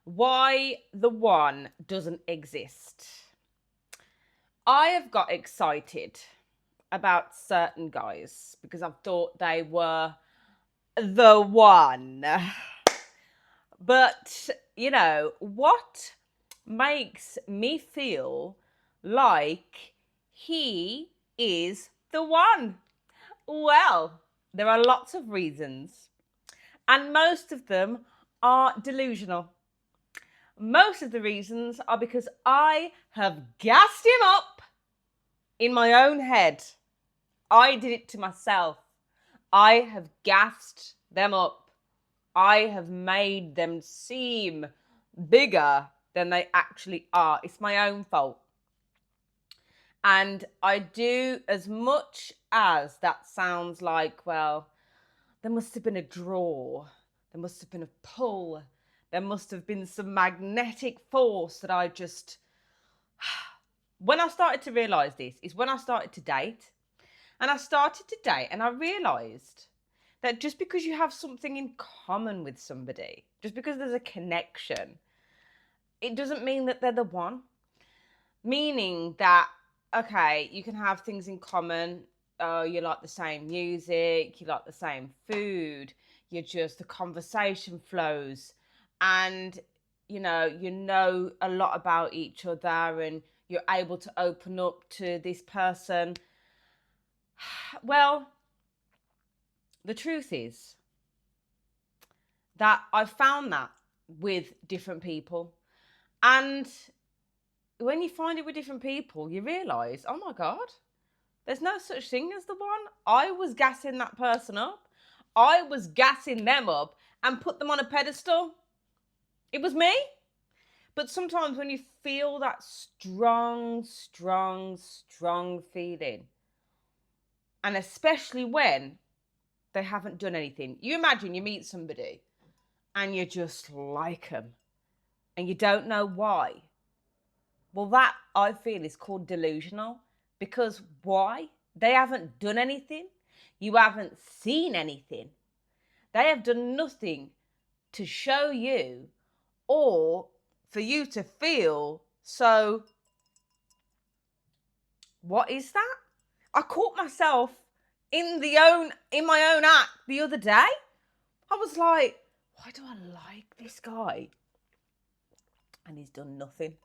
Why the one doesn't exist. I have got excited about certain guys because I've thought they were the one. But, what makes me feel like he is the one? Well, there are lots of reasons, and most of them are delusional. Most of the reasons are because I have gassed him up in my own head. I did it to myself. I have gassed them up. I have made them seem bigger than they actually are. It's my own fault. And I do, as much as that sounds like, well, there must have been a draw, there must have been a pull, there must have been some magnetic force that I just. When I started to realize this is when I started to date. And I started to date and I realized that just because you have something in common with somebody, just because there's a connection, it doesn't mean that they're the one. Meaning that, okay, you can have things in common. You like the same music, you like the same food, the conversation flows, and you know a lot about each other, and you're able to open up to this person. Well, the truth is that I've found that with different people. And when you find it with different people, you realize, oh my God, there's no such thing as the one. I was gassing that person up. I was gassing them up and put them on a pedestal. It was me. But sometimes when you feel that strong, strong, strong feeling, and especially when they haven't done anything, you imagine you meet somebody and you just like them and you don't know why. Well, that I feel is called delusional, because why? They haven't done anything. You haven't seen anything. They have done nothing to show you or for you to feel. So, what is that? I caught myself in my own act the other day. I was like, why do I like this guy? And he's done nothing.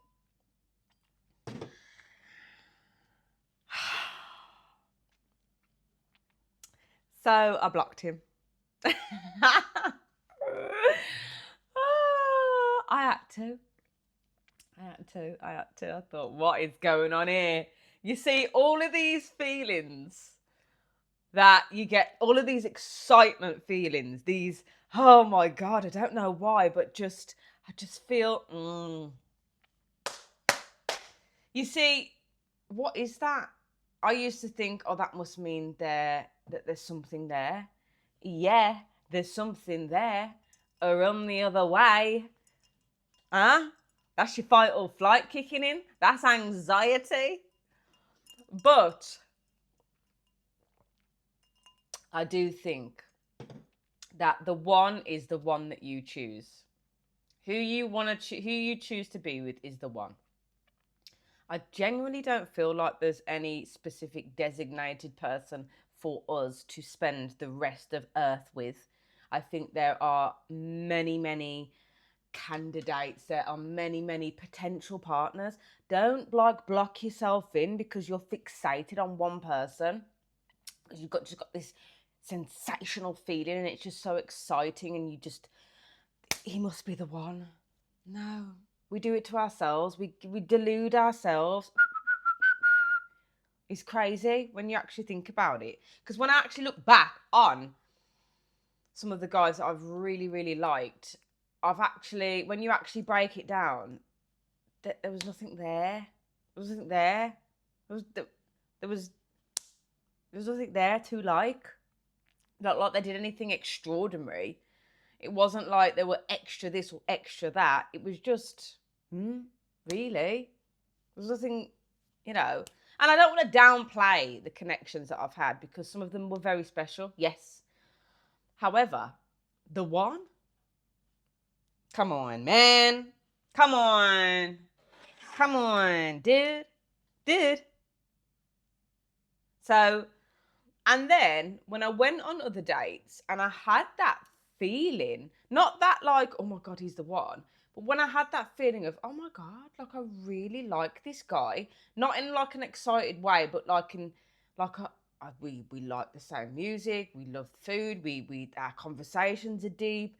So I blocked him. I had to. I thought, what is going on here? You see, all of these feelings that you get, all of these excitement feelings, these, oh my God, I don't know why, but I just feel. You see, what is that? I used to think, oh, that must mean that there's something there. Yeah, there's something there. Or run the other way. Huh? That's your fight or flight kicking in. That's anxiety. But I do think that the one is the one that you choose. Who you choose to be with is the one. I genuinely don't feel like there's any specific designated person for us to spend the rest of Earth with. I think there are many, many candidates. There are many, many potential partners. Don't block yourself in because you're fixated on one person. Because you've just got this sensational feeling and it's just so exciting, and he must be the one. No, we do it to ourselves. We delude ourselves. It's crazy when you actually think about it. Because when I actually look back on some of the guys that I've really, really liked, when you actually break it down, there was nothing there. There was nothing there. There was nothing there to like. Not like they did anything extraordinary. It wasn't like they were extra this or extra that. It was just, really? There was nothing, you know. And I don't want to downplay the connections that I've had because some of them were very special, yes. However, the one, Come on, man. Come on. Come on, dude. Dude. So, and then when I went on other dates and I had that feeling, not that like, oh my God, he's the one, but when I had that feeling of, oh my God, like I really like this guy, not in like an excited way, but like in like we like the same music, we love food, we our conversations are deep.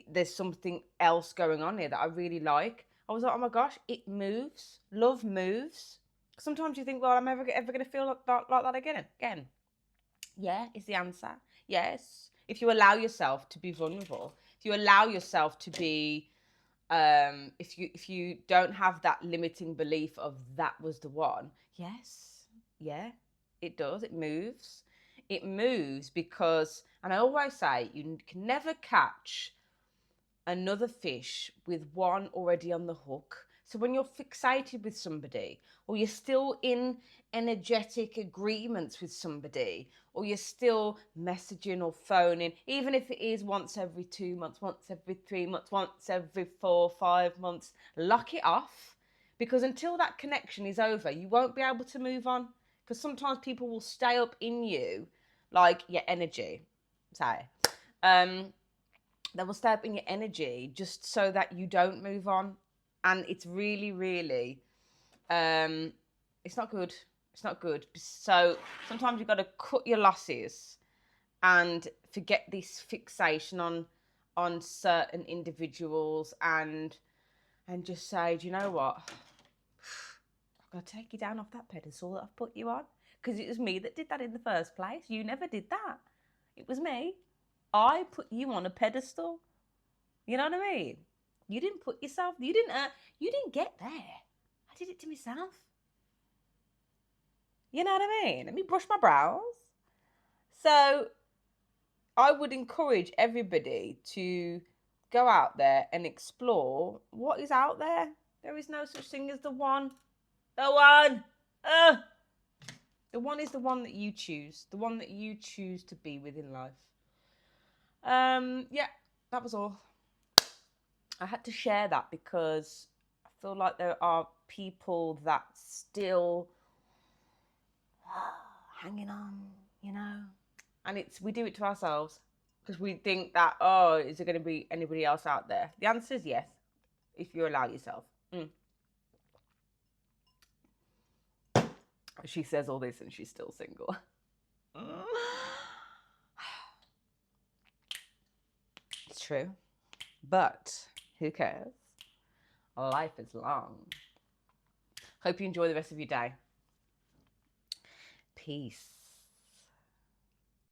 There's something else going on here that I really like. I was like, oh my gosh, it moves. Love moves. Sometimes you think, well, I'm ever going to feel like that again. Yeah, is the answer. Yes. If you allow yourself to be vulnerable, if you allow yourself to be if you don't have that limiting belief of that was the one, yes. Yeah, it does. It moves. It moves because, and I always say, you can never catch another fish with one already on the hook. So when you're fixated with somebody, or you're still in energetic agreements with somebody, or you're still messaging or phoning, even if it is once every 2 months, once every 3 months, once every 4 or 5 months, lock it off. Because until that connection is over, you won't be able to move on. Because sometimes people will stay up in you, like your energy, say. That will stay up in your energy just so that you don't move on. And it's really, really, it's not good. It's not good. So sometimes you've got to cut your losses and forget this fixation on certain individuals and just say, do you know what? I've got to take you down off that pedestal that I've put you on. Because it was me that did that in the first place. You never did that. It was me. I put you on a pedestal. You know what I mean? You didn't put yourself. You didn't get there. I did it to myself. You know what I mean? Let me brush my brows. So I would encourage everybody to go out there and explore what is out there. There is no such thing as the one. The one. The one is the one that you choose. The one that you choose to be with in life. Yeah, that was all. I had to share that because I feel like there are people that still hanging on, you know, and we do it to ourselves because we think that, oh, is there going to be anybody else out there? The answer is yes, if you allow yourself. She says all this and she's still single. It's true, but who cares? Life is long. Hope you enjoy the rest of your day. Peace.